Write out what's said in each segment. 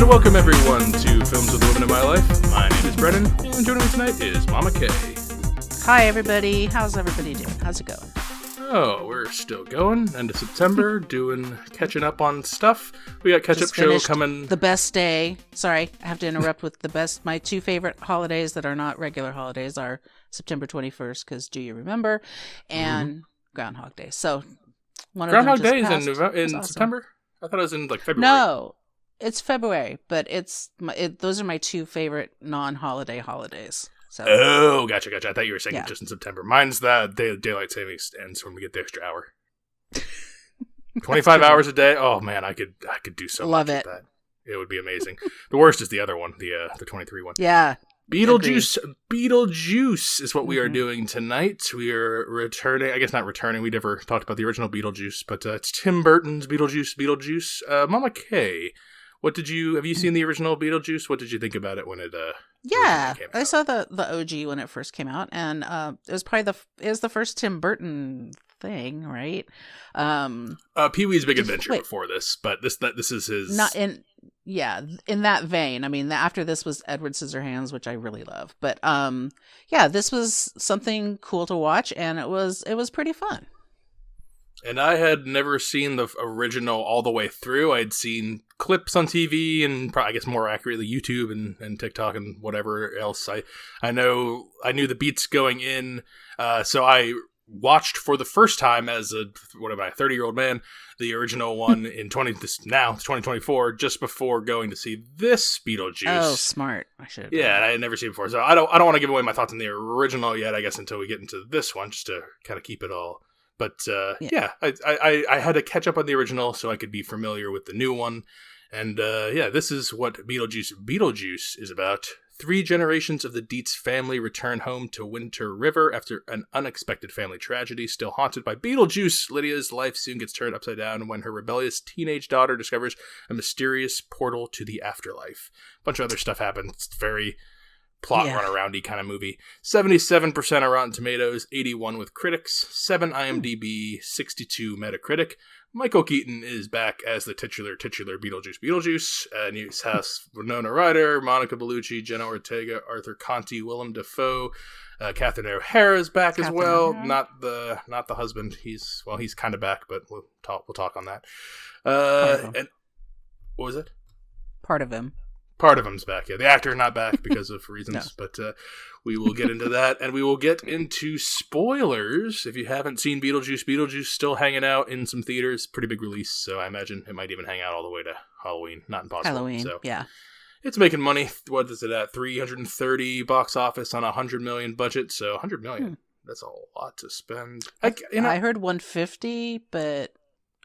Welcome everyone to Films with the Women in My Life. My name is Brennan, and joining me tonight is Mama Kay. Hi everybody, how's everybody doing? How's it going? Oh, we're still going. End of September, catching up on stuff. We got catch-up show coming. The best day. Sorry, I have to interrupt with the best. My two favorite holidays that are not regular holidays are September 21st, because do you remember? And Groundhog Day. So one Groundhog of them Day is in awesome. September? I thought it was in like February. No, it's February, but those are my two favorite non-holiday holidays. So. Oh, gotcha. I thought you were saying just in September. Mine's the daylight savings ends when we get the extra hour. 25 hours a day. Oh man, I could do so Love much it. with that. It would be amazing. The worst is the other one, the 23 one. Yeah. Beetlejuice is what we are doing tonight. We are returning. I guess not returning. We never talked about the original Beetlejuice, but it's Tim Burton's Beetlejuice. Mama Kay, have you seen the original Beetlejuice? What did you think about it when it Yeah, came out? I saw the OG when it first came out, and it was probably the first Tim Burton thing, right? Pee-wee's Big Adventure before this, but this is his in that vein. I mean, after this was Edward Scissorhands, which I really love, but this was something cool to watch, and it was pretty fun. And I had never seen the original all the way through. I'd seen clips on TV and I guess more accurately YouTube and TikTok and whatever else. I knew the beats going in, so I watched for the first time as a 30-year-old man, the original one in 2024, just before going to see this Beetlejuice. Oh, smart! I should. Yeah, I had never seen it before, so I don't want to give away my thoughts on the original yet. I guess until we get into this one, just to kind of keep it all. But I had to catch up on the original so I could be familiar with the new one. And this is what Beetlejuice is about. 3 generations of the Dietz family return home to Winter River after an unexpected family tragedy. Still haunted by Beetlejuice, Lydia's life soon gets turned upside down when her rebellious teenage daughter discovers a mysterious portal to the afterlife. A bunch of other stuff happens. It's very run-around-y kind of movie. 77% on Rotten Tomatoes, 81 with critics, 7 IMDb, 62 Metacritic. Michael Keaton is back as the titular Beetlejuice. News has Winonna Ryder, Monica Bellucci, Jenna Ortega, Arthur Conti, Willem Dafoe. Catherine O'Hara is back as well. Not the husband. He's kind of back, but we'll talk on that. And what was it? Part of him. Part of him's back, yeah. The actor not back because of reasons, no. But we will get into that, and we will get into spoilers. If you haven't seen Beetlejuice still hanging out in some theaters. Pretty big release, so I imagine it might even hang out all the way to Halloween. Not impossible. Halloween, so. Yeah. It's making money. What is it at? 330 box office on a $100 million budget, so $100 million. That's a lot to spend. I heard 150, but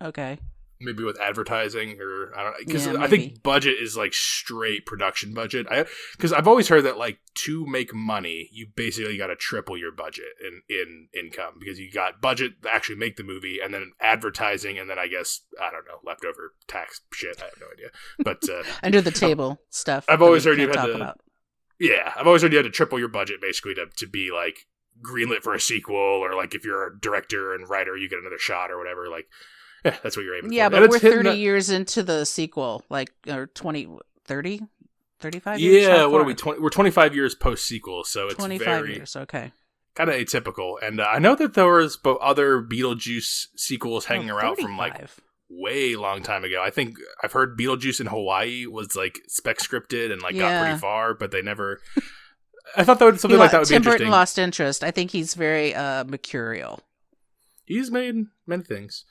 okay. Maybe with advertising, or I don't know, because I think budget is like straight production budget. Because I've always heard that like to make money, you basically got to triple your budget in income, because you got budget to actually make the movie, and then advertising, and then I guess I don't know, leftover tax shit. I have no idea, but under the table stuff. I've always heard you had to. Yeah, I've always heard you had to triple your budget basically to be like greenlit for a sequel, or like if you're a director and writer, you get another shot or whatever. Like. Yeah, that's what you're aiming for. Yeah, but we're 30 years into the sequel, or 30, 35 years? Yeah, what are we, we're 25 years post-sequel, so it's 25 years, okay. Kind of atypical. And I know that there was other Beetlejuice sequels hanging around from like way long time ago. I think I've heard Beetlejuice in Hawaii was like spec scripted and like got pretty far, but they never... I thought that would, something like that would be interesting. Tim Burton lost interest. I think he's very mercurial. He's made many things.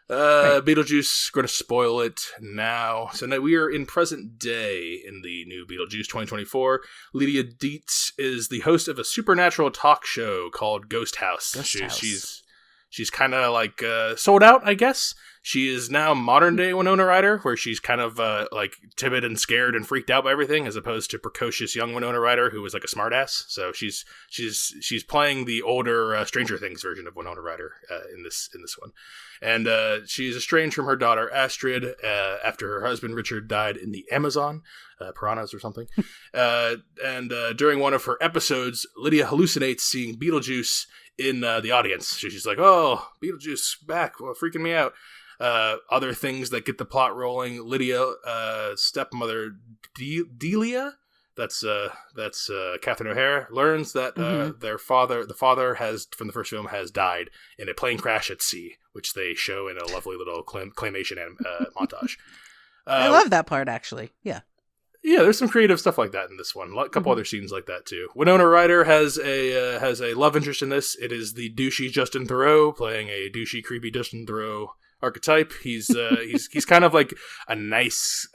Beetlejuice, going to spoil it now. So now we are in present day in the new Beetlejuice 2024. Lydia Dietz is the host of a supernatural talk show called Ghost House. She's kind of like sold out, I guess. She is now modern day Winona Ryder, where she's kind of like timid and scared and freaked out by everything, as opposed to precocious young Winona Ryder, who was like a smartass. So she's playing the older Stranger Things version of Winona Ryder in this one, and she's estranged from her daughter Astrid after her husband Richard died in the Amazon, piranhas or something. And during one of her episodes, Lydia hallucinates seeing Beetlejuice in the audience. She's like, "Oh, Beetlejuice back, well, freaking me out." Other things that get the plot rolling. Lydia, stepmother Delia, that's Catherine O'Hara, learns that the father has, from the first film, has died in a plane crash at sea, which they show in a lovely little claymation montage. I love that part, actually. Yeah. Yeah, there's some creative stuff like that in this one. A couple other scenes like that too. Winonna Ryder has a love interest in this. It is the douchey Justin Theroux playing a douchey, creepy Justin Theroux archetype. He's kind of like a nice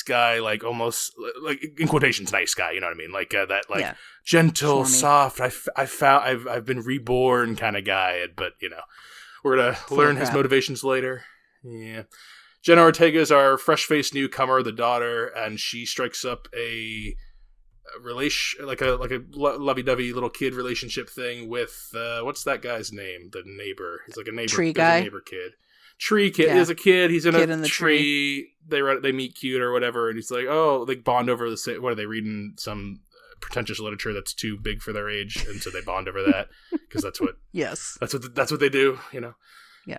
guy, like almost like in quotations nice guy. You know what I mean? Like that, like gentle, soft. I've been reborn kind of guy. But we're gonna learn his motivations later. Yeah. Jenna Ortega is our fresh-faced newcomer, the daughter, and she strikes up a relation, like a lovey-dovey little kid relationship thing with what's that guy's name? The neighbor. He's like a neighbor. Tree guy. A neighbor kid. Tree kid. Yeah. There's a kid. He's in a tree. They meet cute or whatever, and he's like, oh, they bond over what are they reading? Some pretentious literature that's too big for their age, and so they bond over that because that's what. Yes. That's what they do. Yeah.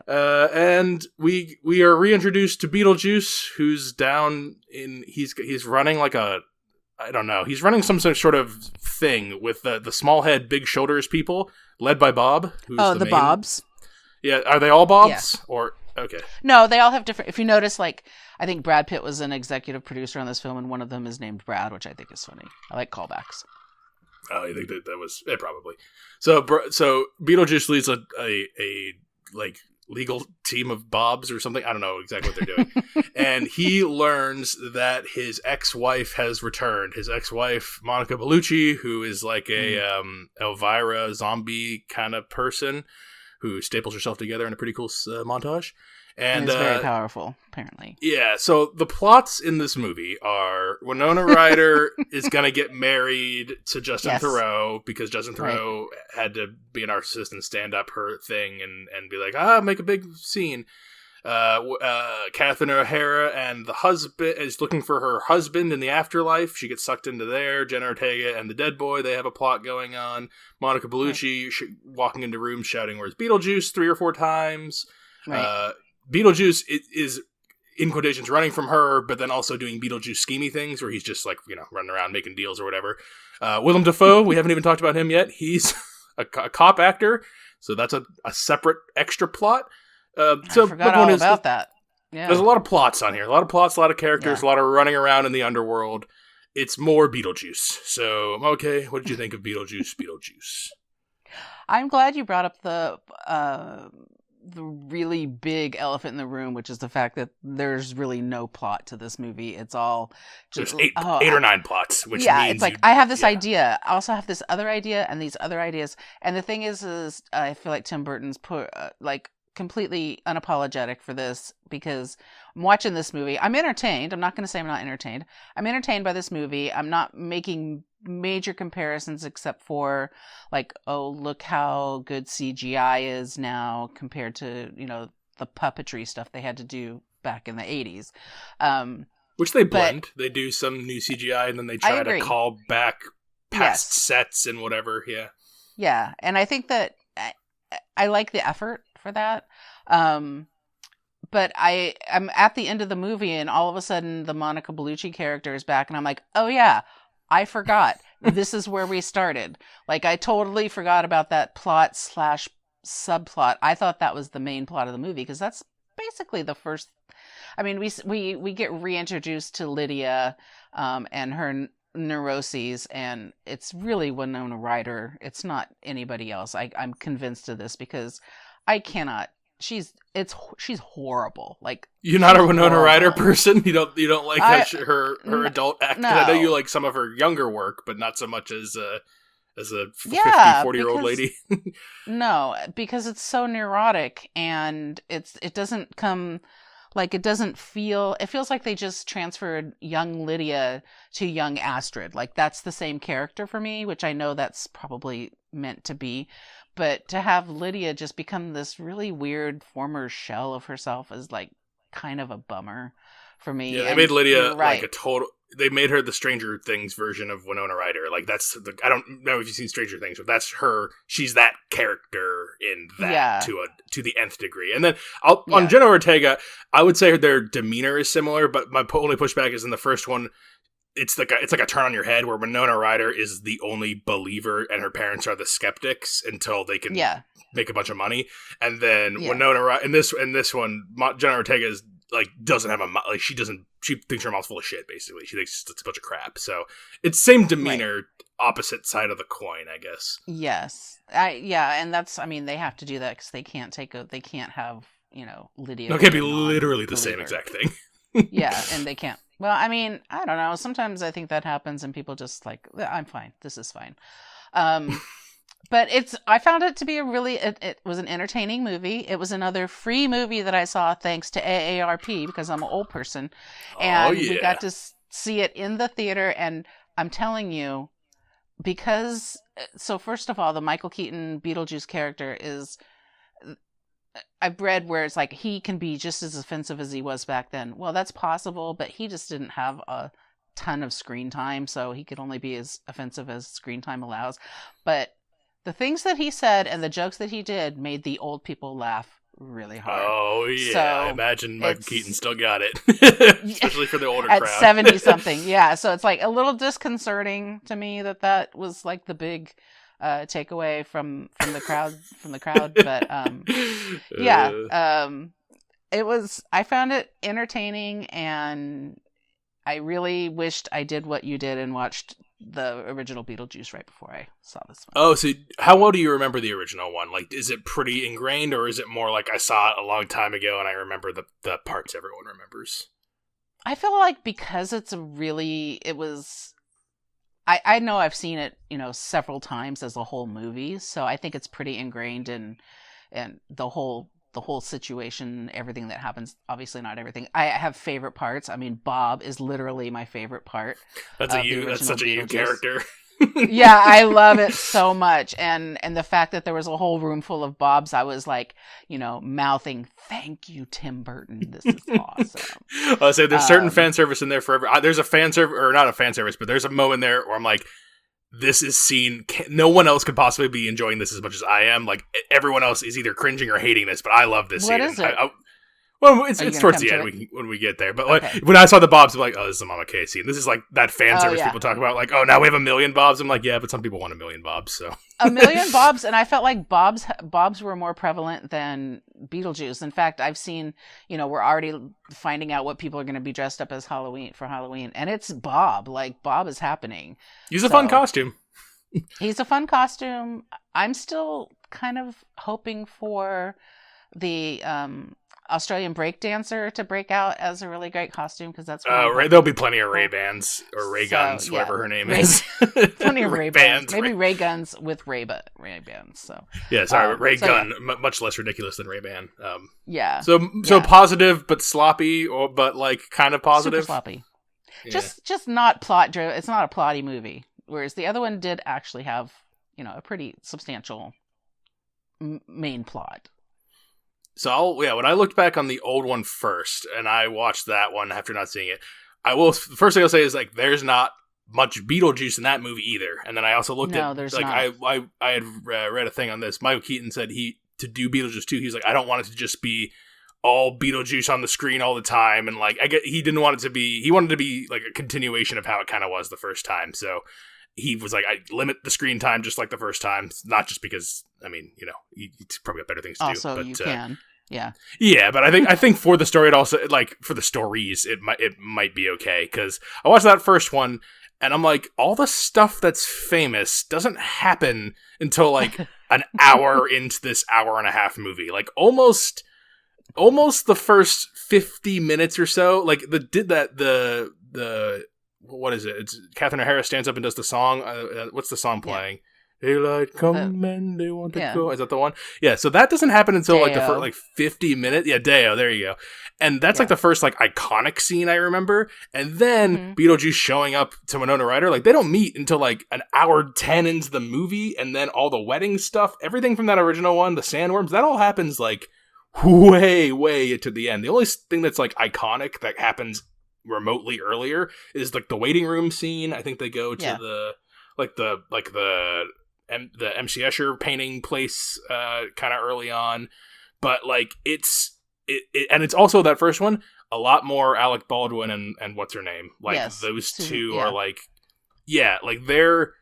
And we are reintroduced to Beetlejuice, who's down in he's running like he's running some sort of thing with the small head, big shoulders people, led by Bob. Who's the main... Bobs. Yeah, are they all Bobs? Yeah. Or okay. No, they all have different. If you notice, like I think Brad Pitt was an executive producer on this film, and one of them is named Brad, which I think is funny. I like callbacks. Oh, I think that was probably. So Beetlejuice leads a like legal team of Bobs or something. I don't know exactly what they're doing. And he learns that his ex-wife has returned. His ex-wife, Monica Bellucci, who is like a Elvira zombie kind of person who staples herself together in a pretty cool montage. And is very powerful, apparently. Yeah, so the plots in this movie are Winonna Ryder is going to get married to Justin Theroux because Justin Theroux had to be a narcissist and stand up her thing and be like, make a big scene. Catherine O'Hara and the husband is looking for her husband in the afterlife. She gets sucked into there. Jenna Ortega and the dead boy, they have a plot going on. Monica Bellucci walking into rooms shouting, "Where's Beetlejuice?" 3 or 4 times. Right. Beetlejuice is, in quotations, running from her, but then also doing Beetlejuice schemey things where he's just like, running around making deals or whatever. Willem Dafoe, we haven't even talked about him yet. He's a cop actor, so that's a separate extra plot. I forgot all about that. Yeah. There's a lot of plots on here. A lot of plots, a lot of characters, a lot of running around in the underworld. It's more Beetlejuice. So, okay, what did you think of Beetlejuice? I'm glad you brought up the really big elephant in the room, which is the fact that there's really no plot to this movie. It's all just there's 8 or 9 plots, which means it's like I have this idea, I also have this other idea, and these other ideas. And the thing is I feel like Tim Burton's completely unapologetic for this, because I'm watching this movie. I'm entertained. I'm not going to say I'm not entertained. I'm entertained by this movie. I'm not making major comparisons except for like, oh, look how good CGI is now compared to, the puppetry stuff they had to do back in the 80s. Which they blend. They do some new CGI and then they try to call back past sets and whatever. Yeah. Yeah. And I think that I like the effort for that. But I'm at the end of the movie and all of a sudden the Monica Bellucci character is back and I'm like, oh yeah, I forgot. This is where we started. Like, I totally forgot about that plot / subplot. I thought that was the main plot of the movie because that's basically the first. I mean, we get reintroduced to Lydia and her neuroses, and it's really Winona Ryder. It's not anybody else. I'm convinced of this because I cannot. She's horrible. Like, you're not a Winona Ryder person. You don't like her adult act. No. I know you like some of her younger work, but not so much as a 40-year-old lady. No, because it's so neurotic, and it doesn't come like it doesn't feel. It feels like they just transferred young Lydia to young Astrid. Like, that's the same character for me, which I know that's probably meant to be. But to have Lydia just become this really weird former shell of herself is like kind of a bummer for me. Yeah, they made Lydia like a total. they made her the Stranger Things version of Winona Ryder. Like that's I don't know if you've seen Stranger Things, but that's her. She's that character in that to the nth degree. And then on Jenna Ortega, I would say their demeanor is similar, but my only pushback is in the first one. It's like a turn on your head where Winona Ryder is the only believer and her parents are the skeptics until they can make a bunch of money. And then Winona Ryder in this one, Jenna Ortega is like doesn't have she thinks her mouth's full of shit. Basically, she thinks it's a bunch of crap. So it's same demeanor, opposite side of the coin, I guess. Yes, and that's they have to do that because they can't have Lydia. No, it can't be literally the same exact thing. Yeah, and they can't. Well, I don't know. Sometimes I think that happens, and people just like, I'm fine. This is fine. But I found it to be it was an entertaining movie. It was another free movie that I saw thanks to AARP because I'm an old person. And we got to see it in the theater. And I'm telling you, so first of all, the Michael Keaton Beetlejuice character is, I've read where it's like he can be just as offensive as he was back then. Well, that's possible, but he just didn't have a ton of screen time, so he could only be as offensive as screen time allows. But the things that he said and the jokes that he did made the old people laugh really hard. Oh, yeah. So I imagine Michael Keaton still got it. Especially for the older crowd. At 70-something, yeah. So it's like a little disconcerting to me that was like the big takeaway from the crowd. But it was, I found it entertaining, and I really wished I did what you did and watched the original Beetlejuice right before I saw this one. Oh, so how well do you remember the original one? Like, is it pretty ingrained, or is it more like I saw it a long time ago and I remember the parts everyone remembers? I feel like because I know I've seen it, several times as a whole movie, so I think it's pretty ingrained in the whole situation, everything that happens. Obviously not everything. I have favorite parts. Bob is literally my favorite part. That's such a you character. Yeah, I love it so much. And the fact that there was a whole room full of Bobs, I was like, mouthing, "Thank you, Tim Burton. This is awesome." I'll say there's certain fan service in there for every. There's a fan service, or not a fan service, but there's a moment there where I'm like, this is seen. No one else could possibly be enjoying this as much as I am. Like everyone else is either cringing or hating this, but I love this scene. What is it? Well, it's towards the end when we get there. But like, when I saw the Bobs, I'm like, oh, this is a Mama K scene. This is like that fan service people talk about. Like, oh, now we have 1 million Bobs. I'm like, yeah, but some people want 1 million Bobs. So 1 million Bobs, and I felt like Bobs were more prevalent than Beetlejuice. In fact, I've seen, we're already finding out what people are going to be dressed up as for Halloween, and it's Bob. Like, Bob is happening. He's a fun costume. He's a fun costume. I'm still kind of hoping for the Australian breakdancer to break out as a really great costume, because that's there'll be plenty of Ray-Bans or Ray-Guns, whatever her name is. Plenty of Ray-Bans. Maybe Ray-Guns with Ray-Bans. So Ray-Gun, much less ridiculous than Ray-Ban. So positive but sloppy, but like kind of positive. Super sloppy. Yeah. Just not plot driven. It's not a plotty movie. Whereas the other one did actually have, a pretty substantial main plot. So when I looked back on the old one first, and I watched that one after not seeing it, the first thing I'll say is like, there's not much Beetlejuice in that movie either. And then I also looked there's not. I had read a thing on this. Michael Keaton said to do Beetlejuice 2, he's like, I don't want it to just be all Beetlejuice on the screen all the time, and like he didn't want it to be. He wanted it to be like a continuation of how it kind of was the first time. So he was like, I limit the screen time just like the first time, not just because he's probably got better things to do. Also, you can, yeah. But I think for the story, it also like for the stories, it might be okay, because I watched that first one and I'm like, all the stuff that's famous doesn't happen until like an hour into this hour and a half movie, like almost the first 50 minutes or so, like the what is it? It's Catherine O'Hara stands up and does the song. What's the song playing? Daylight come and they want to go. Is that the one? Yeah. So that doesn't happen until Deo. Like the first 50 minutes. Yeah, Deo. There you go. And that's like the first like iconic scene I remember. And then Beetlejuice showing up to Winona Ryder. Like they don't meet until like an hour 10 into the movie, and then all the wedding stuff, everything from that original one, the sandworms, that all happens like way to the end. The only thing that's like iconic that happens remotely earlier is like the waiting room scene. I think they go to the MC Escher painting place kind of early on, but like it's also that first one a lot more Alec Baldwin and what's her name, like those two are like like they're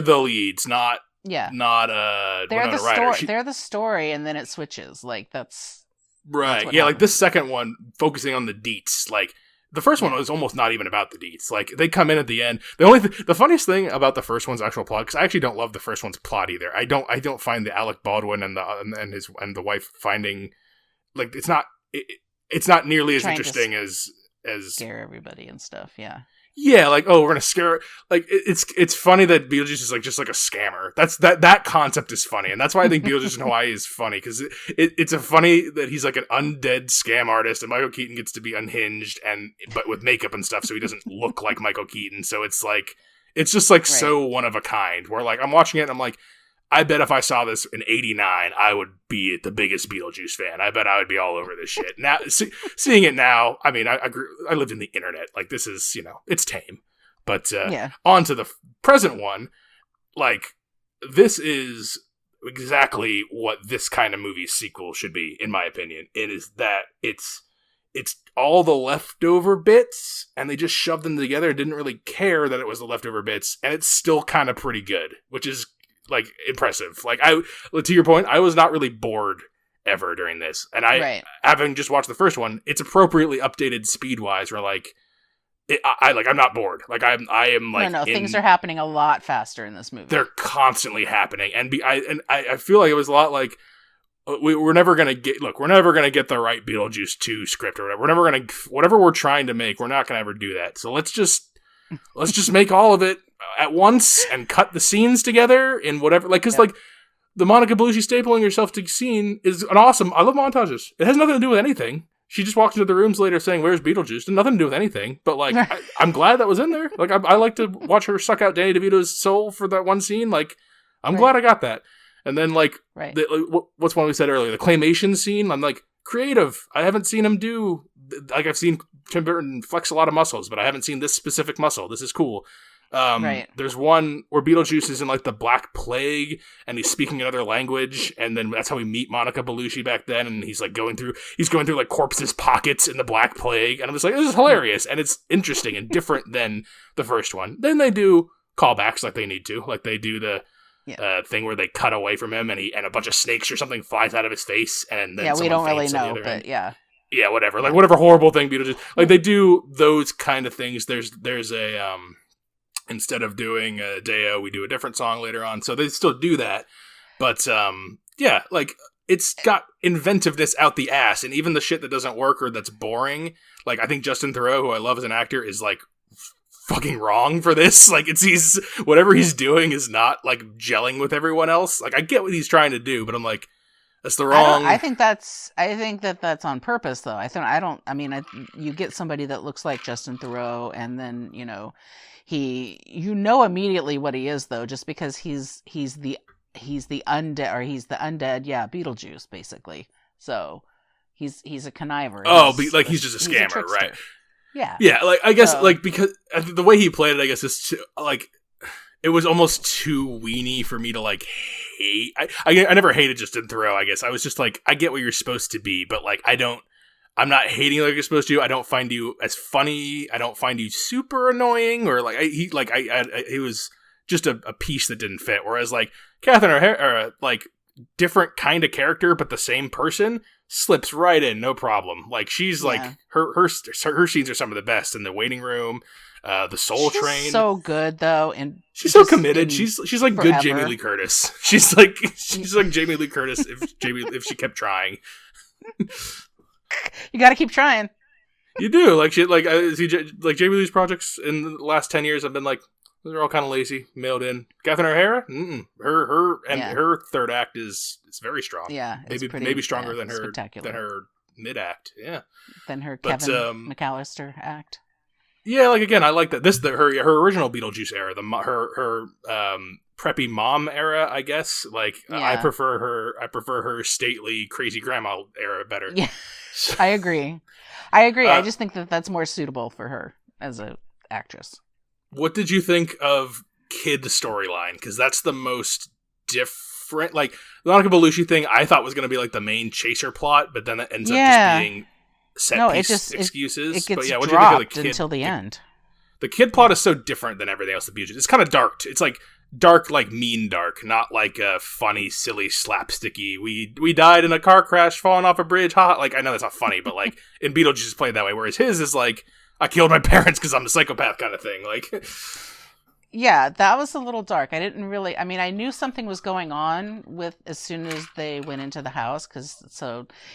the leads, not they're the story. They're the story, and then it switches. Like that's right. That's yeah, like this second one focusing on the deets. Like the first one was almost not even about the deets. Like they come in at the end. The funniest thing about the first one's actual plot, because I actually don't love the first one's plot either. I don't find the Alec Baldwin and the wife finding like it's not nearly as interesting as scare everybody and stuff. Yeah, like, oh, we're gonna scare. Like, it's funny that Beetlejuice is like just like a scammer. That concept is funny, and that's why I think Beetlejuice in Hawaii is funny, because it's a funny that he's like an undead scam artist, and Michael Keaton gets to be unhinged but with makeup and stuff, so he doesn't look like Michael Keaton. So it's just like so one of a kind. Where like I'm watching it, and I'm like, I bet if I saw this in '89, I would be the biggest Beetlejuice fan. I bet I would be all over this shit. Now, seeing it now, I mean, I lived in the internet. Like, this is, it's tame. But on to the present one, like, this is exactly what this kind of movie sequel should be, in my opinion. It is that it's all the leftover bits, and they just shoved them together and didn't really care that it was the leftover bits, and it's still kind of pretty good, which is like impressive. Like to your point, I was not really bored ever during this, and having just watched the first one, it's appropriately updated speed wise. Where like I'm not bored. Like I am like no, things are happening a lot faster in this movie. They're constantly happening, and I feel like it was a lot like we're never gonna get the right Beetlejuice 2 script or whatever. We're never gonna whatever we're trying to make. We're not gonna ever do that. So let's just make all of it at once and cut the scenes together in whatever, like, because like the Monica Bellucci stapling herself to scene is an awesome. I love montages. It has nothing to do with anything. She just walks into the rooms later saying, "Where's Beetlejuice?" And nothing to do with anything. But like, I'm glad that was in there. Like, I like to watch her suck out Danny DeVito's soul for that one scene. Like, I'm glad I got that. And then like, what's one we said earlier? The claymation scene. I'm like, creative. I haven't seen him do. Like, I've seen Tim Burton flex a lot of muscles, but I haven't seen this specific muscle. This is cool. There's one where Beetlejuice is in like the Black Plague, and he's speaking another language, and then that's how we meet Monica Bellucci back then. And he's like going through like corpses' pockets in the Black Plague, and I'm just like, this is hilarious, and it's interesting and different than the first one. Then they do callbacks like they need to, like they do the thing where they cut away from him, and a bunch of snakes or something flies out of his face, and then we don't really know, but yeah, whatever. Like whatever horrible thing Beetlejuice, like they do those kind of things. There's a instead of doing a Deo, we do a different song later on. So they still do that, but like it's got inventiveness out the ass, and even the shit that doesn't work or that's boring. Like I think Justin Theroux, who I love as an actor, is like fucking wrong for this. Like he's whatever he's doing is not like gelling with everyone else. Like I get what he's trying to do, but I'm like, that's the wrong. I think that's on purpose, though. You get somebody that looks like Justin Theroux, and then you know immediately what he is, though, just because he's the undead, or he's the undead, Beetlejuice, basically. So he's a conniver. Oh, he's just a scammer, right? Yeah. Like I guess because the way he played it, I guess is like it was almost too weenie for me to like hate. I never hated Justin Theroux. I guess I was just like, I get what you're supposed to be, but like I'm not hating like you're supposed to. I don't find you as funny. I don't find you super annoying, or like he was just a piece that didn't fit. Whereas like Catherine O'Hara, like different kind of character, but the same person, slips right in, no problem. Like she's like her scenes are some of the best in the waiting room. The Soul Train, so good though, and she's so committed. She's like forever. Good Jamie Lee Curtis. She's like Jamie Lee Curtis if she kept trying. You got to keep trying. You do. Like she like I see like Jamie Lee's projects in the last 10 years have been like, they're all kind of lazy, mailed in. Catherine O'Hara, her third act is very strong. Yeah, maybe stronger than her mid act. Yeah, than her Kevin McAllister act. Yeah, like again, I like that. Her original Beetlejuice era, her preppy mom era, I guess. Like I prefer her stately crazy grandma era better. Yeah. I agree. I just think that that's more suitable for her as a actress. What did you think of kid storyline? Because that's the most different. Like, the Monica Bellucci thing, I thought was going to be like the main chaser plot, but then it ends up just being set-piece excuses. It gets what dropped do you think of the kid, until the end. The kid plot is so different than everything else. The Beetlejuice. It's kind of dark. It's like dark, like mean dark, not like a funny, silly, slapsticky. We died in a car crash, falling off a bridge. Ha! Like, I know that's not funny, but like in Beetlejuice is played that way. Whereas his is like, I killed my parents because I'm a psychopath kind of thing. Like. Yeah, that was a little dark. I knew something was going on with as soon as they went into the house,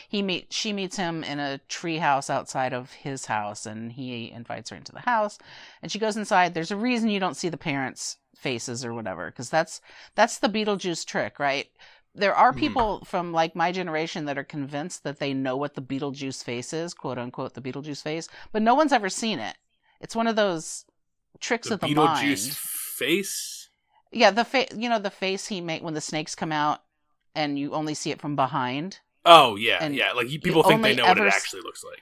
she meets him in a tree house outside of his house, and he invites her into the house, and she goes inside. There's a reason you don't see the parents' faces or whatever, because that's the Beetlejuice trick, right? There are people from like my generation that are convinced that they know what the Beetlejuice face is, quote unquote, the Beetlejuice face, but no one's ever seen it. It's one of those tricks of the mind. Beetlejuice face? Yeah, the face. You know the face he made when the snakes come out, and you only see it from behind. Oh yeah, yeah. Like people think they know what it actually looks like.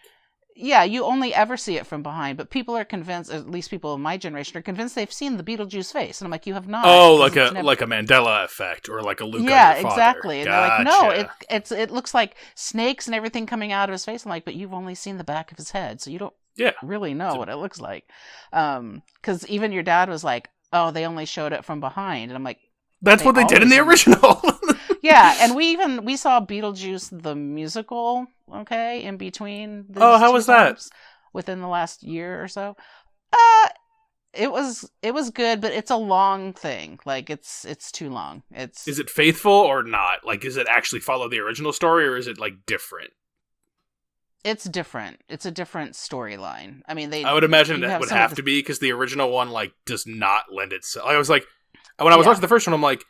Yeah, you only ever see it from behind, but people are convinced, at least people of my generation, are convinced they've seen the Beetlejuice face, and I'm like, you have not. Oh, like a Mandela effect, or like a Luke. Yeah, on your father. Exactly. And Gotcha. they're like, no, it looks like snakes and everything coming out of his face. I'm like, but you've only seen the back of his head, so you don't really know what it looks like. Because even your dad was like, oh, they only showed it from behind, and I'm like, that's what they did in the original. Yeah, and we saw Beetlejuice the musical, okay, in between. How was that? Within the last year or so. It was good, but it's a long thing. Like it's too long. Is it faithful or not? Like, does it actually follow the original story, or is it like different? It's different. It's a different storyline. I mean, I would imagine that would have to be, because the original one like does not lend itself. I was like, when I was watching the first one, I'm like,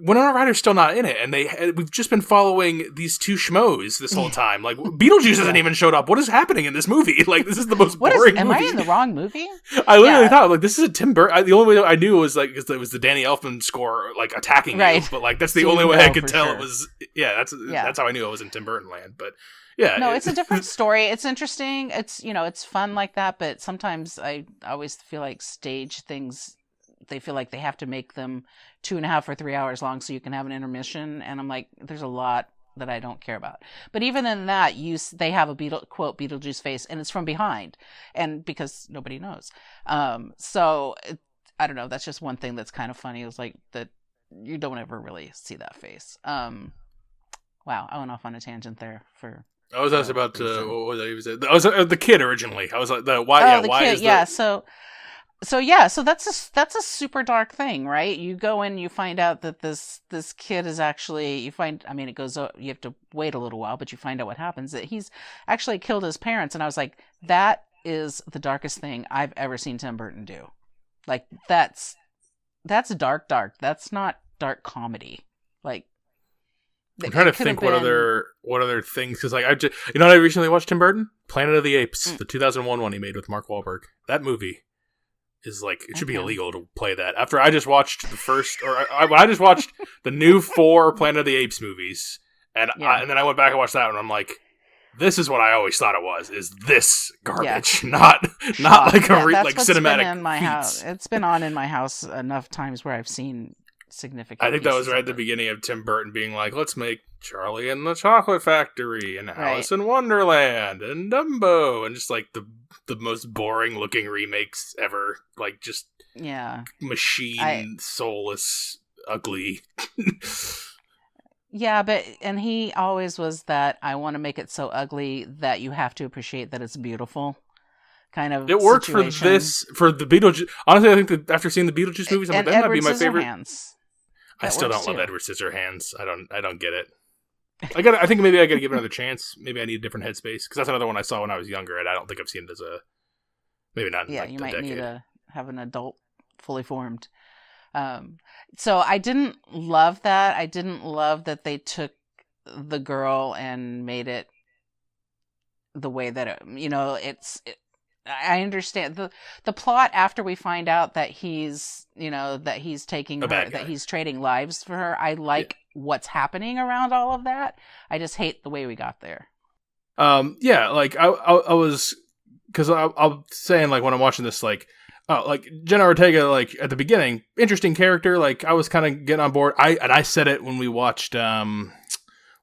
Winona Ryder's still not in it, and we've just been following these two schmoes this whole time. Like, Beetlejuice hasn't even showed up. What is happening in this movie? Like, this is the most boring movie. Am I in the wrong movie? I literally thought, like, this is a Tim Burton. The only way I knew was, like, because it was the Danny Elfman score, like, attacking you. But, like, that's the only way I could tell it was... Yeah, that's how I knew it was in Tim Burton land. But, yeah. No, it's a different story. It's interesting. It's, it's fun like that, but sometimes I always feel like stage things... They feel like they have to make them 2.5 or 3 hours long so you can have an intermission. And I'm like, there's a lot that I don't care about. But even in that, they have a quote Beetlejuice face, and it's from behind, and because nobody knows. So I don't know. That's just one thing that's kind of funny. Is like that you don't ever really see that face. Wow, I went off on a tangent there. I was asked about what was it? I was the kid originally. I was like, why? Why kid, is yeah? So that's a super dark thing, right? You go in, you find out that this kid is actually, it goes, you have to wait a little while, but you find out what happens, that he's actually killed his parents. And I was like, that is the darkest thing I've ever seen Tim Burton do. Like, that's dark. That's not dark comedy. Like, I'm trying to think what other things, because like I recently watched Tim Burton, Planet of the Apes, the 2001 one he made with Mark Wahlberg. That movie is like, it should be illegal to play that. After I just watched I just watched the new 4 Planet of the Apes movies, and then I went back and watched that one, and I'm like, this is what I always thought it was, is this garbage, not like like cinematic been in my house. It's been on in my house enough times where I've seen significant. I think that was right at the beginning of Tim Burton being like, let's make Charlie and the Chocolate Factory and Alice in Wonderland and Dumbo, and just like the most boring looking remakes ever. Like, just machine, soulless, ugly. Yeah, and he always was that, I want to make it so ugly that you have to appreciate that it's beautiful kind of. It worked for the Beetlejuice. Honestly, I think that after seeing the Beetlejuice movies, I'm like, that might be my favorite. I still don't love Edward Scissorhands. I don't get it. I think maybe I got to give it another chance. Maybe I need a different headspace, because that's another one I saw when I was younger, and I don't think I've seen it as maybe not. Yeah, in like you a might decade. need to have an adult, fully formed. So I didn't love that. I didn't love that they took the girl and made it the way that I understand the plot after we find out that he's taking her, that he's trading lives for her. I like what's happening around all of that. I just hate the way we got there. Yeah, like I was, because I'm saying, like, when I'm watching this, like, oh, like Jenna Ortega, like at the beginning, interesting character. Like I was kind of getting on board. I said it when we watched.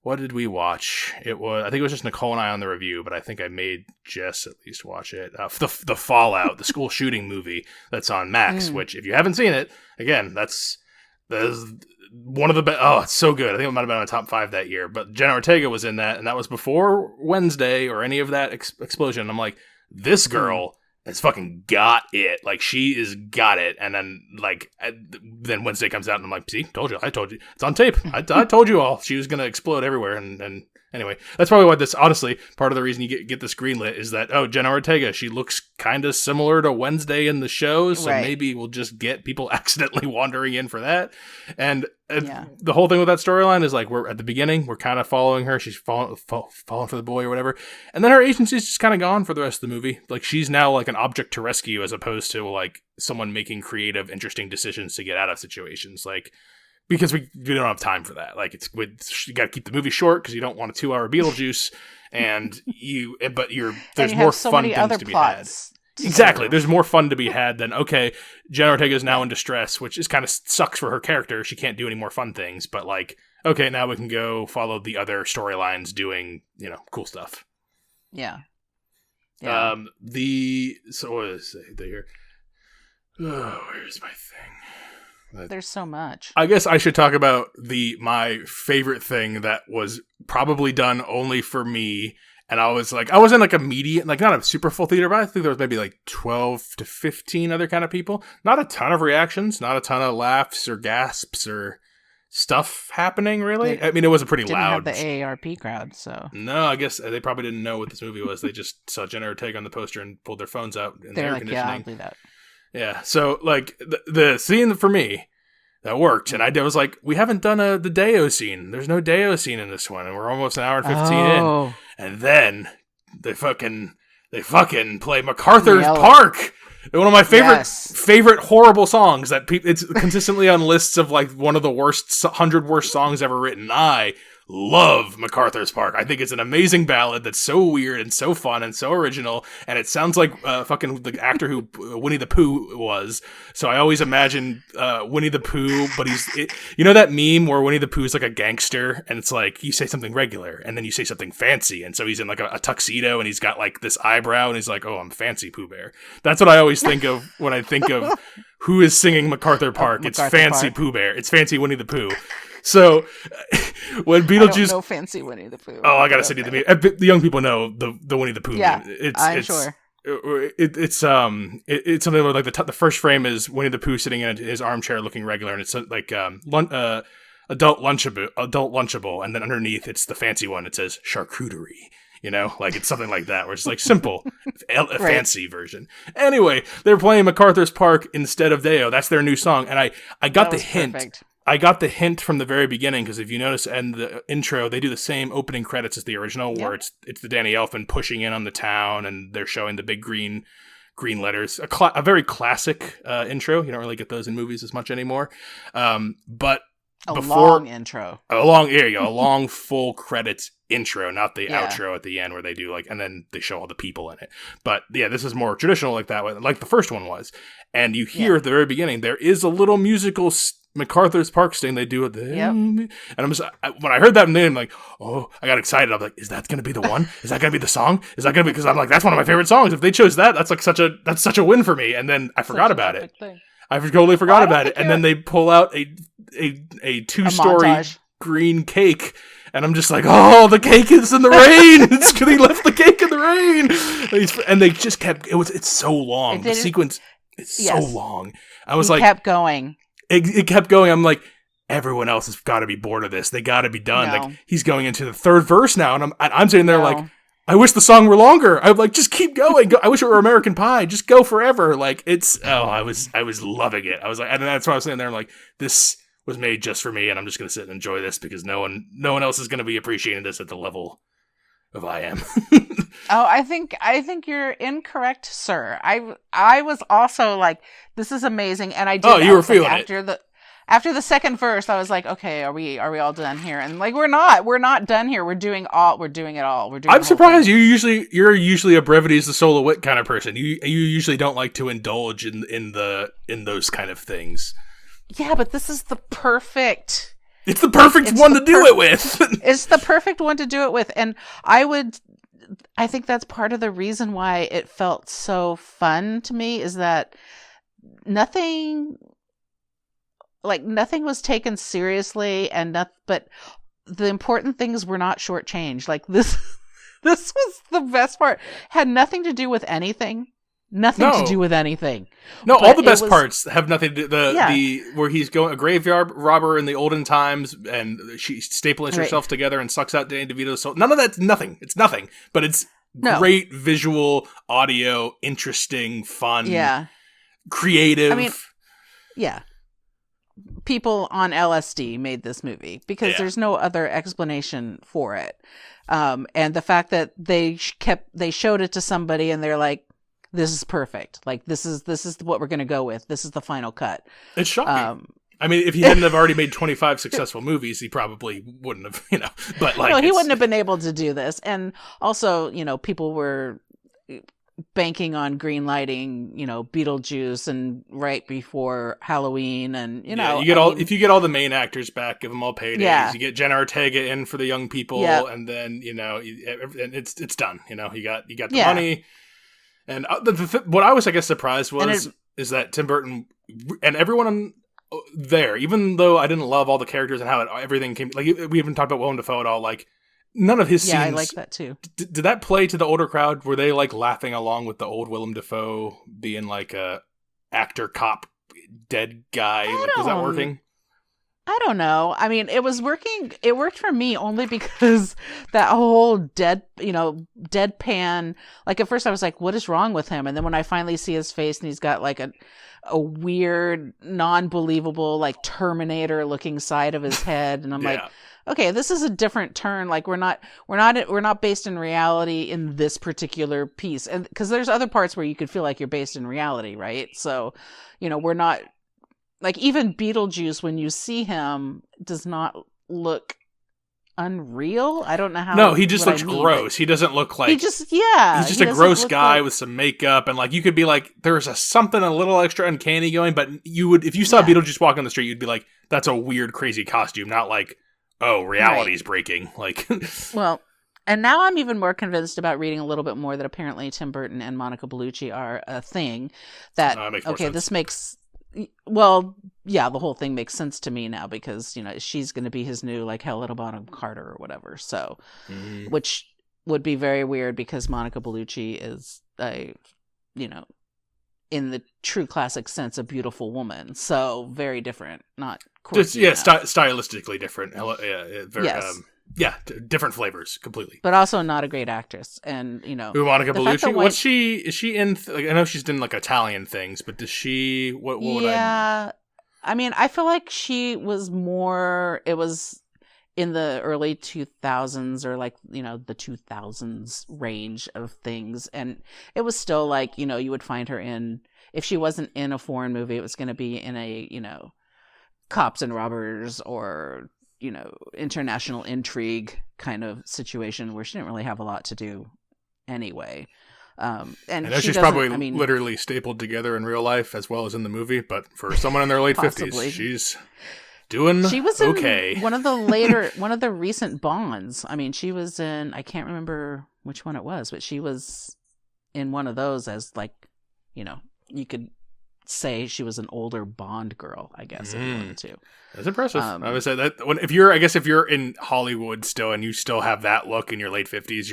What did we watch? I think it was just Nicole and I on the review, but I think I made Jess at least watch it. The Fallout, the school shooting movie that's on Max. Which, if you haven't seen it, again, that's one of the best. Oh, it's so good. I think it might have been on the top 5 that year. But Jenna Ortega was in that, and that was before Wednesday or any of that explosion. I'm like, this girl has fucking got it. Like, she is got it. And then, like, then Wednesday comes out, and I'm like, see, I told you. It's on tape. I told you all. She was going to explode everywhere. And anyway, that's probably why this, honestly, part of the reason you get this greenlit is that, oh, Jenna Ortega, she looks kind of similar to Wednesday in the show, so maybe we'll just get people accidentally wandering in for that. And the whole thing with that storyline is, like, we're at the beginning, we're kind of following her. She's falling for the boy or whatever. And then her agency's just kind of gone for the rest of the movie. Like, she's now like an object to rescue as opposed to, like, someone making creative, interesting decisions to get out of situations. Like, because we don't have time for that. Like, you got to keep the movie short because you don't want a 2-hour Beetlejuice, there's more fun things to be had. Exactly. There's more fun to be had than, okay, Jenna Ortega is now in distress, which is kind of sucks for her character. She can't do any more fun things, but, like, okay, now we can go follow the other storylines doing, cool stuff. Yeah. So what is it here? Oh, where's my thing? There's so much. I guess I should talk about my favorite thing that was probably done only for me. And I was in like a medium, like not a super full theater, but I think there was maybe like 12 to 15 other kind of people. Not a ton of reactions, not a ton of laughs or gasps or stuff happening, really. I mean, it was a pretty loud. Didn't have the AARP crowd, so. No, I guess they probably didn't know what this movie was. They just saw Jenna Ortega on the poster and pulled their phones out in the air conditioning. Yeah, I'll do that. Yeah, so, like, the scene for me that worked, and I was like, we haven't done the Deo scene. There's no Deo scene in this one, and we're almost an hour and 15 in. And then they fucking play MacArthur's Park. One of my favorite horrible songs that it's consistently on lists of, like, one of the 100 worst songs ever written. I love MacArthur's Park. I think it's an amazing ballad that's so weird and so fun and so original, and it sounds like fucking the actor who Winnie the Pooh was. So I always imagine Winnie the Pooh, but you know that meme where Winnie the Pooh is like a gangster, and it's like you say something regular and then you say something fancy, and so he's in like a tuxedo and he's got like this eyebrow and he's like, oh, I'm fancy Pooh Bear. That's what I always think of when I think of who is singing MacArthur Park. It's fancy Pooh Bear. It's fancy Winnie the Pooh. So when Beetlejuice, I don't know fancy Winnie the Pooh. Oh, I gotta send you the young people know the Winnie the Pooh. Yeah, meme. I'm sure. It's something where, like, the first frame is Winnie the Pooh sitting in his armchair looking regular, and it's like adult lunchable, and then underneath it's the fancy one. It says charcuterie. Like, it's something like that, where it's like simple, a fancy version. Anyway, they're playing MacArthur's Park instead of Deo. That's their new song, and I got the hint. Perfect. I got the hint from the very beginning, because if you notice in the intro, they do the same opening credits as the original, where it's the Danny Elfman pushing in on the town, and they're showing the big green letters. A very classic intro. You don't really get those in movies as much anymore. But long intro. A long full credits intro, not the outro at the end where they do and then they show all the people in it. But yeah, this is more traditional like that, like the first one was. And you hear at the very beginning, there is a little musical MacArthur's Park sting they do at the and I'm just, when I heard that name, I'm like, oh, I got excited. I'm like, is that going to be the one? Is that going to be the song? Is that going to be, because I'm like, that's one of my favorite songs. If they chose that, that's such a win for me. And then I forgot about it. I totally forgot about it. And then they pull out a 2-story green cake. And I'm just like, oh, the cake is in the rain. They left the cake in the rain. And they just kept, it's so long. The sequence is so long. I was like, kept going. It kept going. I'm like, everyone else has got to be bored of this. They got to be done. No. Like, he's going into the third verse now, and I'm sitting there like, I wish the song were longer. I'm like, just keep going. I wish it were American Pie. Just go forever. Like, I was loving it. I was like, and that's why I was sitting there. I'm like, this was made just for me, and I'm just gonna sit and enjoy this because no one else is gonna be appreciating this at the level of I am. Oh, I think you're incorrect, sir. I was also like, this is amazing, and I did. Oh, you were feeling it. After the second verse, I was like, okay, are we all done here? And like, we're not done here. We're doing it all. I'm surprised you're usually a brevity is the soul of wit kind of person. You usually don't like to indulge in those kind of things. Yeah, but this is the perfect. It's the perfect one to do it with. It's the perfect one to do it with, and I think that's part of the reason why it felt so fun to me is that nothing was taken seriously, but the important things were not shortchanged. Like this was the best part. Had nothing to do with anything. Nothing to do with anything. No, all the best parts have nothing to do. The where he's going a graveyard robber in the olden times, and she staples herself together and sucks out Danny DeVito's soul. None of that's nothing. It's nothing, but it's great visual, audio, interesting, fun, creative. I mean, yeah. People on LSD made this movie because there's no other explanation for it. And the fact that they showed it to somebody and they're like, this is perfect. Like this is what we're going to go with. This is the final cut. It's shocking. I mean, if he hadn't have already made 25 successful movies, he probably wouldn't have, but like, no, he wouldn't have been able to do this. And also, people were banking on green-lighting, Beetlejuice and right before Halloween, and if you get all the main actors back, give them all paydays. You get Jenna Ortega in for the young people, and then and it's done. You got the money. And what I was, I guess, surprised is that Tim Burton and everyone there, even though I didn't love all the characters and how everything came, like we haven't talked about Willem Dafoe at all, like none of his scenes. Yeah, I like that too. Did that play to the older crowd? Were they like laughing along with the old Willem Dafoe being like a actor cop dead guy? Was that working? I don't know. I mean, it was working. It worked for me only because that whole deadpan. Like at first I was like, what is wrong with him? And then when I finally see his face and he's got like a weird, non-believable, like Terminator looking side of his head. And I'm like, okay, this is a different turn. Like we're not based in reality in this particular piece. And because there's other parts where you could feel like you're based in reality. Right. So, we're not. Like, even Beetlejuice, when you see him, does not look unreal. I don't know how. No, he just looks gross. He doesn't look like... He's just a gross guy with some makeup, and, like, you could be like, there's something a little extra uncanny going, but you would, if you saw Beetlejuice walk on the street, you'd be like, that's a weird, crazy costume, not like, oh, reality's breaking. Like... Well... And now I'm even more convinced about reading a little bit more that apparently Tim Burton and Monica Bellucci are a thing. That sense. This makes... Well, yeah, the whole thing makes sense to me now because, she's going to be his new, like, Helena Bonham Carter or whatever. So, which would be very weird because Monica Bellucci is in the true classic sense, a beautiful woman. So, very different, not quirky. Stylistically different. Different flavors completely. But also not a great actress. And, Monica Bellucci, is she in, I know she's done like Italian things, but does she, what would I mean, I feel like she was more, it was in the early 2000s or like, the 2000s range of things. And it was still like, you would find her in, if she wasn't in a foreign movie, it was going to be in a, Cops and Robbers or, international intrigue kind of situation where she didn't really have a lot to do anyway. And I know she's probably literally stapled together in real life as well as in the movie, but for someone in their late 50s, she's doing she was okay. In one of the recent Bonds. I mean, she was in, I can't remember which one it was, but she was in one of those as like, you could say she was an older Bond girl, I guess, if you wanted to. That's impressive. I would say that if you're in Hollywood still and you still have that look in your late 50s,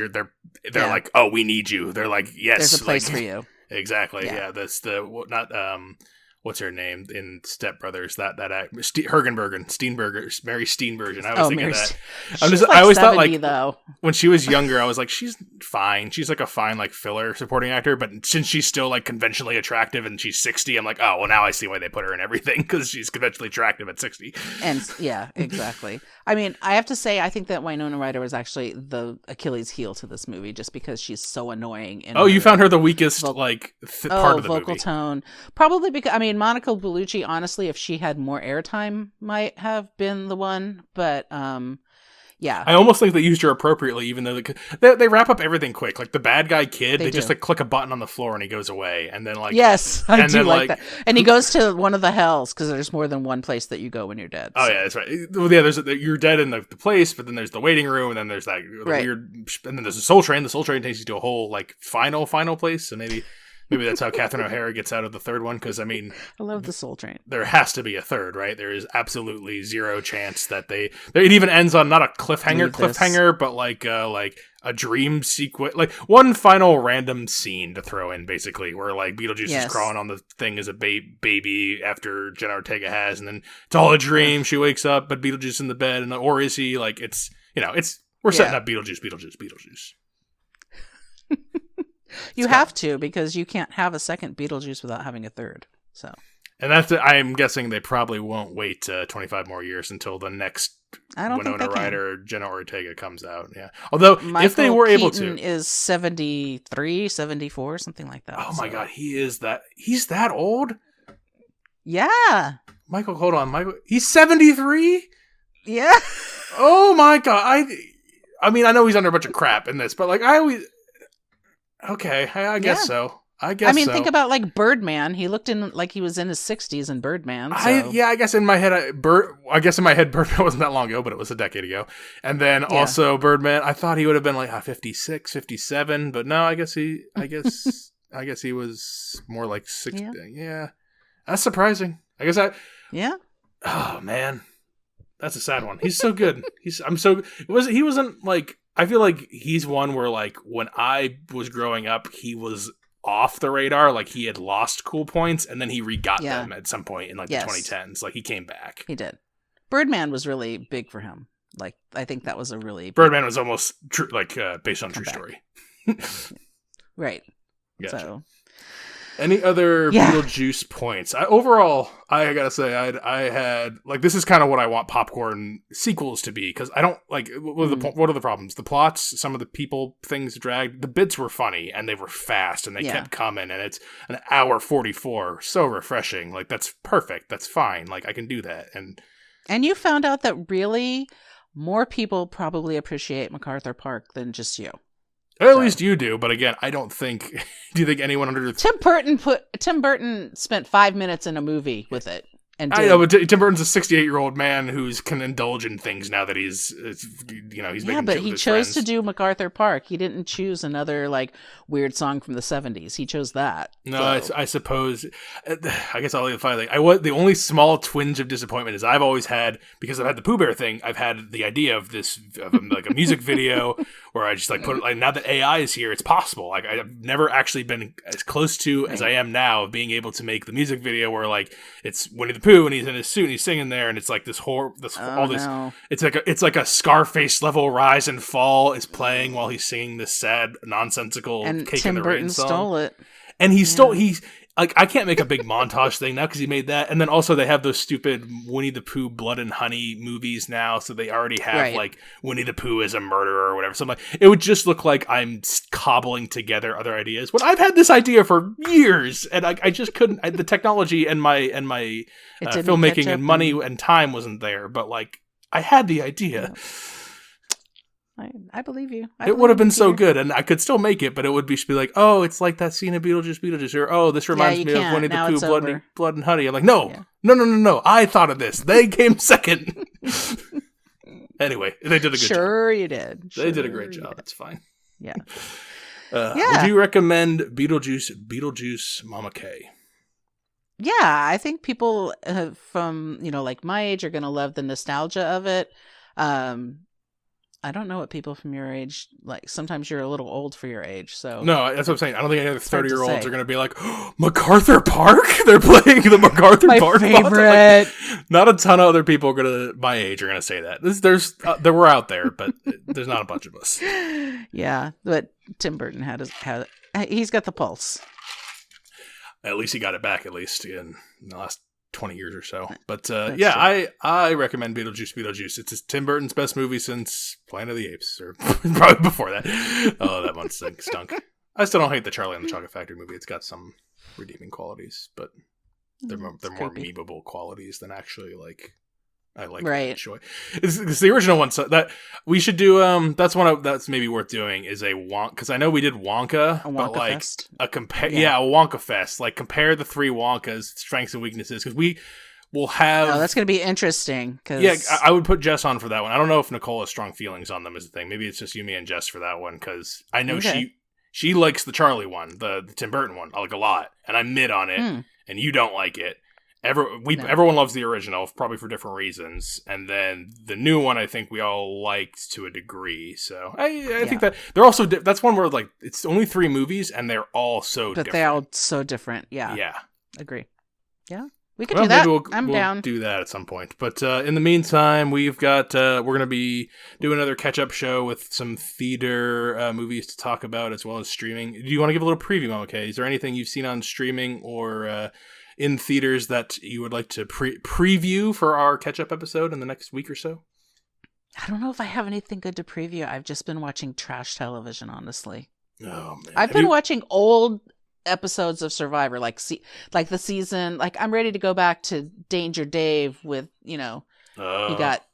they're like, oh, we need you. They're like, yes, there's a place for you. Exactly. Yeah. That's what's her name in Step Brothers? That act, Steenburgen, Mary Steenburgen. I always think of that. I always thought like though. When she was younger, I was like, she's fine. She's like a fine like filler supporting actor, but since she's still like conventionally attractive and she's 60, I'm like, oh well, now I see why they put her in everything, because she's conventionally attractive at 60. And yeah, exactly. I mean, I have to say, I think that Winona Ryder was actually the Achilles heel to this movie, just because she's so annoying. You found her the weakest part of the vocal movie. Tone. Probably because, I mean, Monica Bellucci, honestly, if she had more airtime, might have been the one. But yeah, I almost think they used her appropriately, even though they wrap up everything quick. Like the bad guy kid, they just like click a button on the floor and he goes away, and then like yes, I do like that. And he goes to one of the hells, because there's more than one place that you go when you're dead. Oh yeah, that's right. Well, yeah, you're dead in the place, but then there's the waiting room, and then there's that weird, and then there's the Soul Train. The Soul Train takes you to a whole like final place, so maybe that's how Catherine O'Hara gets out of the third one, because I mean, I love the Soul Train. There has to be a third, right? There is absolutely zero chance that it even ends on not a cliffhanger, but like a dream sequence, like one final random scene to throw in, basically, where like Beetlejuice is crawling on the thing as a baby after Jenna Ortega has, and then it's all a dream. She wakes up, but Beetlejuice in the bed, or is he? Like we're setting up Beetlejuice. You have to, because you can't have a second Beetlejuice without having a third. So, and I'm guessing they probably won't wait 25 more years until the next Winona Ryder, Jenna Ortega comes out. Yeah, although Michael if they were able Keaton to, is 73, 74, something like that. Oh my God, he's that old? Yeah, Michael, hold on, Michael, he's 73. Yeah. Oh my God, I mean, I know he's under a bunch of crap in this, but like okay, I guess so. I mean, think about like Birdman. He looked like he was in his 60s in Birdman. So. I guess in my head, Birdman wasn't that long ago, but it was a decade ago. And then also Birdman, I thought he would have been like 56, 57, but no, I guess he was more like 60. Yeah. That's surprising. Yeah. Oh man, that's a sad one. He's so good. He wasn't like. I feel like he's one where, like, when I was growing up, he was off the radar. Like, he had lost cool points, and then he re-got them at some point in, like, the 2010s. Like, he came back. He did. Birdman was really big for him. Like, I think that was a really... Birdman was almost, based on true story. Right. Gotcha. So... Any other Beetlejuice points? Overall, I gotta say, I had like, this is kind of what I want popcorn sequels to be, because I don't like what are the problems? The plots, some of the people things dragged. The bits were funny and they were fast and they kept coming, and it's an hour 44, so refreshing. Like, that's perfect. That's fine. Like, I can do that. And you found out that really more people probably appreciate MacArthur Park than just you. At least you do, but again, I don't think. Do you think anyone under Tim Burton spent 5 minutes in a movie with it, and I know, but Tim Burton's a 68-year-old man who can indulge in things now that he's making but he chose to do MacArthur Park. He didn't choose another like weird song from the 70s. He chose that. No, so. I suppose. I guess I'll leave the final thing. The only small twinge of disappointment is I've always had, because I've had the Pooh Bear thing. I've had the idea of this like a music video where I just like put it, like, now that AI is here, it's possible. Like, I've never actually been as close to as I am now of being able to make the music video where like it's Winnie the Pooh and he's in his suit and he's singing there, and it's like this it's like a Scarface level rise and fall is playing while he's singing this sad nonsensical and Cake Tim in the Rain Burton song. Stole it, and he's like, I can't make a big montage thing now because he made that. And then also they have those stupid Winnie the Pooh Blood and Honey movies now, so they already have like Winnie the Pooh as a murderer or whatever. So I'm like, it would just look like I'm cobbling together other ideas when I've had this idea for years, and I just couldn't. The technology and my filmmaking and money and time wasn't there, but like, I had the idea. Yeah. I believe you. It would have been so good, and I could still make it, but it would be like, oh, it's like that scene of Beetlejuice, or oh, this reminds me of Winnie the Pooh, Blood and Honey. I'm like, no, I thought of this. They came second. Anyway, they did a good job. Sure you did. They did a great job. It's fine. Yeah. Would you recommend Beetlejuice Mama K? Yeah, I think people from, like my age are going to love the nostalgia of it. I don't know what people from your age like. Sometimes you're a little old for your age, so No, that's what I'm saying. I don't think any of the 30-year-olds are going to be like, oh, MacArthur Park? They're playing the MacArthur my Park. favorite. Like, not a ton of other people my age are going to say that. There were out there, but there's not a bunch of us. Yeah, but Tim Burton he's got the pulse. At least he got it back, at least in the last 20 years or so. But That's yeah, true. I recommend Beetlejuice. It's Tim Burton's best movie since Planet of the Apes, or probably before that. Oh, that one stunk. I still don't hate the Charlie and the Chocolate Factory movie. It's got some redeeming qualities, but they're more memeable qualities than actually like I like right. Choy. It's the original one, so that we should do. That's maybe worth doing is a Wonka, because I know we did Wonka, but like Fest. a Wonka Fest. Like compare the three Wonkas' strengths and weaknesses, because we will have. Oh, that's going to be interesting. Cause... Yeah, I would put Jess on for that one. I don't know if Nicole has strong feelings on them as a thing. Maybe it's just you, me, and Jess for that one, because I know she likes the Charlie one, the Tim Burton one, like a lot, and I'm mid on it, and you don't like it. Everyone loves the original, probably for different reasons, and then the new one I think we all liked to a degree. So I think that they're also that's one where like it's only 3 movies and they're all different. They're all so different. Yeah. Agree. Yeah, we could do that. We'll down. Do that at some point. But in the meantime, we've got we're gonna be doing another catch-up show with some theater movies to talk about as well as streaming. Do you want to give a little preview, okay? Is there anything you've seen on streaming or in theaters that you would like to preview for our catch-up episode in the next week or so? I don't know if I have anything good to preview. I've just been watching trash television, honestly. Oh man, I've been watching old episodes of Survivor, like the season. Like I'm ready to go back to Danger Dave with you got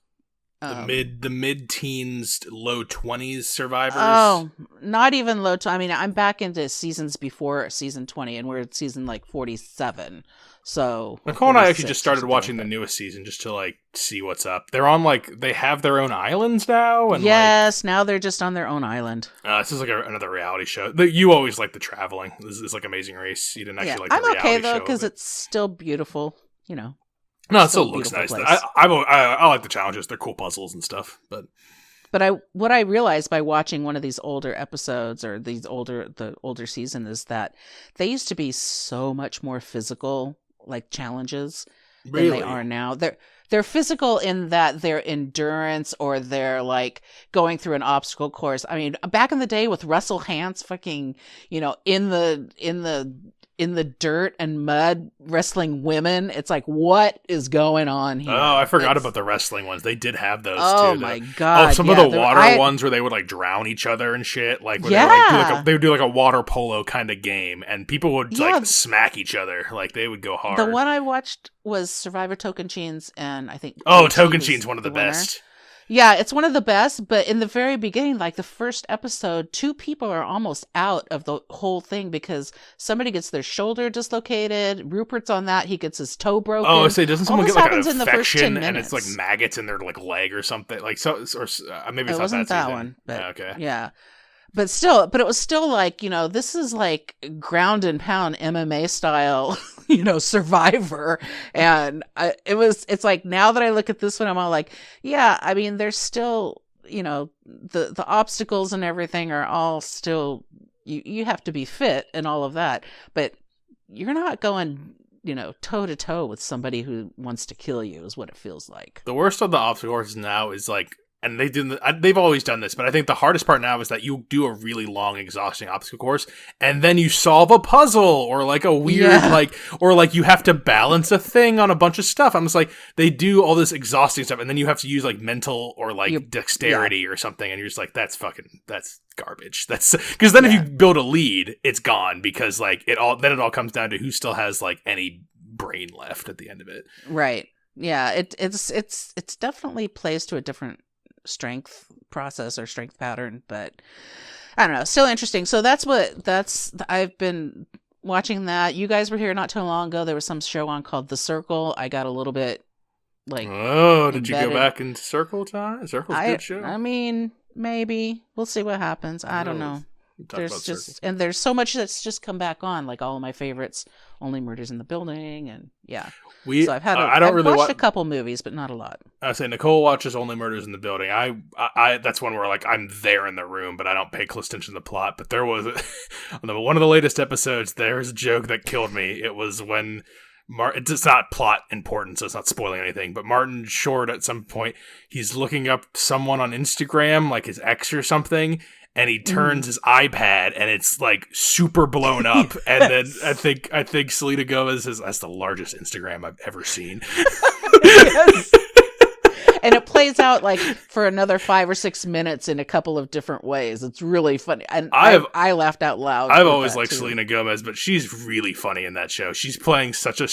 the mid-teens, low 20s Survivors. Oh, not even low. I mean, I'm back into seasons before season 20, and we're at season like 47. So Nicole and I actually just started watching the newest season just to like see what's up. They're on they have their own islands now, and yes, now they're just on their own island. This is like another reality show. You always like the traveling. This is like Amazing Race. You didn't actually like. I'm okay though because it's still beautiful. No, it still looks nice. I like the challenges. They're cool puzzles and stuff. But what I realized by watching one of these older episodes or the older season is that they used to be so much more physical, like challenges, than they are now. They're physical in that their endurance or they're like going through an obstacle course. I mean, back in the day with Russell Hantz fucking, in the dirt and mud wrestling women. It's like, what is going on here? Oh, I forgot about the wrestling ones. They did have those too. Oh my god. Oh, some of the water ones where they would like drown each other and shit. Like where they would do like a water polo kind of game and people would like smack each other. Like they would go hard. The one I watched was Survivor Tocantins, and I think Tocantins one of the best. Yeah, it's one of the best, but in the very beginning, like the first episode, 2 people are almost out of the whole thing because somebody gets their shoulder dislocated. Rupert's on that. He gets his toe broken. Oh, doesn't someone get like an infection in the first 10 and it's like maggots in their like leg or something? Like maybe it's not that one. But, okay. Yeah. But it was still like, this is like ground and pound MMA style, Survivor. And it's like, now that I look at this one, I'm all like, yeah, I mean, there's still, the obstacles and everything are all still, you have to be fit and all of that, but you're not going, toe to toe with somebody who wants to kill you is what it feels like. The worst of the obstacle courses now is like, and they've always done this, but I think the hardest part now is that you do a really long, exhausting obstacle course, and then you solve a puzzle, or like a weird, or like you have to balance a thing on a bunch of stuff. I'm just like, they do all this exhausting stuff, and then you have to use like mental or like dexterity or something, and you're just like, that's garbage. That's because then if you build a lead, it's gone because like it all comes down to who still has like any brain left at the end of it. Right. Yeah. It's definitely plays to a different strength process or strength pattern, but I don't know, still interesting. So I've been watching that. You guys were here not too long ago. There was some show on called The Circle. I got a little bit like, did you go back into Circle time? Circle's a good show. I mean, maybe we'll see what happens. I don't know. there's so much that's just come back on, like all of my favorites, Only Murders in the Building, and so I've watched a couple movies, but not a lot. I say Nicole watches Only Murders in the Building. I that's one where like I'm there in the room, but I don't pay close attention to the plot. But there was one of the latest episodes. There's a joke that killed me. It was when it's not plot important, so it's not spoiling anything. But Martin Short, at some point, he's looking up someone on Instagram, like his ex or something. And he turns his iPad, and it's like super blown up. Yes. And then I think Selena Gomez says that's the largest Instagram I've ever seen. Yes. And it plays out like for another 5 or 6 minutes in a couple of different ways. It's really funny, and I laughed out loud. I've always liked Selena Gomez, but she's really funny in that show. She's playing such a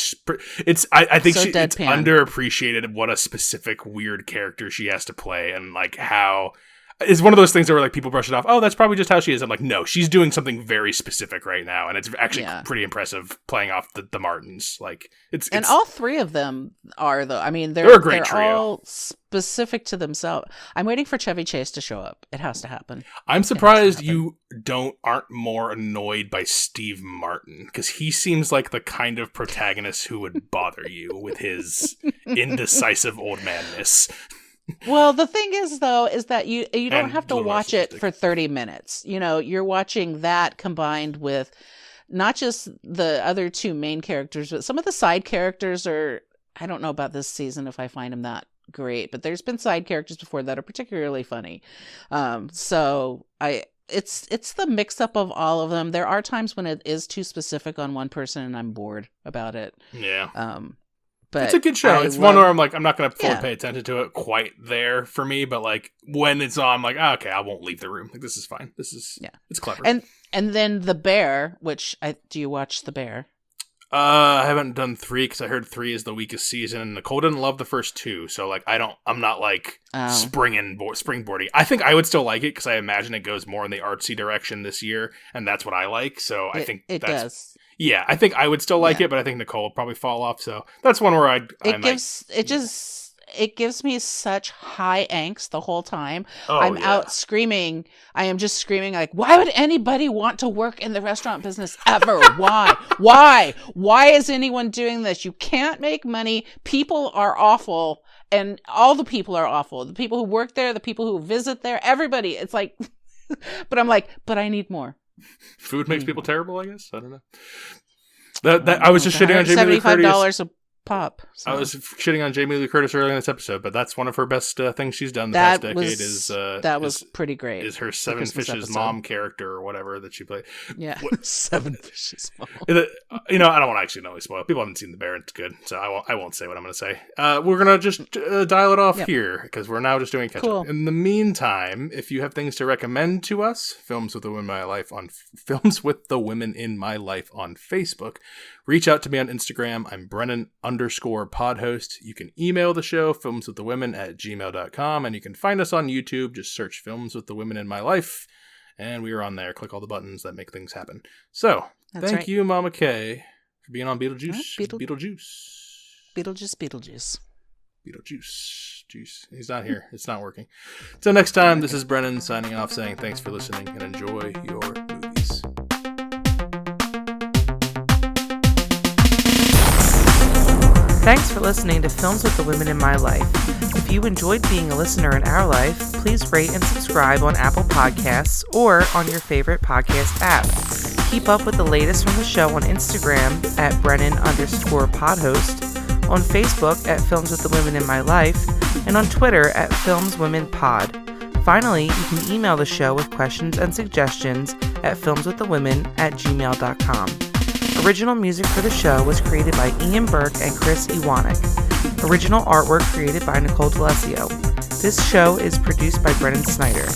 I think it's underappreciated what a specific weird character she has to play, and like how. It's one of those things where like people brush it off. Oh, that's probably just how she is. I'm like, no, she's doing something very specific right now, and it's actually pretty impressive playing off the Martins. Like it's all three of them are though. I mean, they're a great trio. All specific to themselves. I'm waiting for Chevy Chase to show up. It has to happen. I'm surprised you aren't more annoyed by Steve Martin, because he seems like the kind of protagonist who would bother you with his indecisive old manness. Well, the thing is, though, is that you don't have to watch it for 30 minutes. You know, you're watching that combined with not just the other two main characters, but some of the side characters are, I don't know about this season if I find them that great, but there's been side characters before that are particularly funny. It's the mix up of all of them. There are times when it is too specific on one person and I'm bored about it. Yeah. But it's a good show. It's one where I'm like, I'm not going to fully pay attention to it quite there for me, but like when it's on, I'm like, okay, I won't leave the room. Like this is fine. It's clever. And then The Bear, do you watch The Bear? I haven't done 3 because I heard 3 is the weakest season, and Nicole didn't love the first 2, so like I'm not like springboarding. I think I would still like it because I imagine it goes more in the artsy direction this year, and that's what I like. So I think it does. Yeah, I think I would still like it, but I think Nicole would probably fall off. So that's one where it gives me such high angst the whole time. I'm out screaming. I am just screaming like, why would anybody want to work in the restaurant business ever? Why is anyone doing this? You can't make money. People are awful, and all the people are awful. The people who work there, the people who visit there, everybody. It's like, but I'm like, but I need more. Food makes people terrible, I guess. I don't know. That I was just shitting on Jamie Lee Curtis. $75 a pop. So. I was shitting on Jamie Lee Curtis earlier in this episode, but that's one of her best things she's done the past decade. That was pretty great. Is her Seven Fishes mom character or whatever that she played? Yeah, Seven Fishes mom. You know, I don't want to actually know spoil. People haven't seen The Bear. It's good, so I won't say what I'm going to say. We're gonna just dial it off here because we're now just doing catch up. In the meantime, if you have things to recommend to us, Films with the Women in My Life on Facebook. Reach out to me on Instagram. I'm Brennan_podhost. You can email the show, filmswiththewomen@gmail.com, and you can find us on YouTube. Just search Films with the Women in My Life, and we are on there. Click all the buttons that make things happen. So, thank you, Mama Kay, for being on Beetlejuice. Beetlejuice. Juice. He's not here. It's not working. Till next time, this is Brennan signing off saying thanks for listening and enjoy your movies. Thanks for listening to Films with the Women in My Life. If you enjoyed being a listener in our life, please rate and subscribe on Apple Podcasts or on your favorite podcast app. Keep up with the latest from the show on Instagram at Brennan_podhost, on Facebook at Films with the Women in My Life, and on Twitter at FilmsWomenPod. Finally, you can email the show with questions and suggestions at filmswiththewomen@gmail.com. Original music for the show was created by Ian Burke and Chris Iwanek. Original artwork created by Nicole D'Alessio. This show is produced by Brennan Snyder.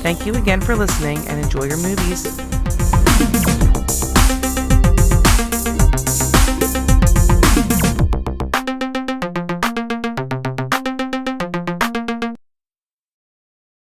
Thank you again for listening and enjoy your movies.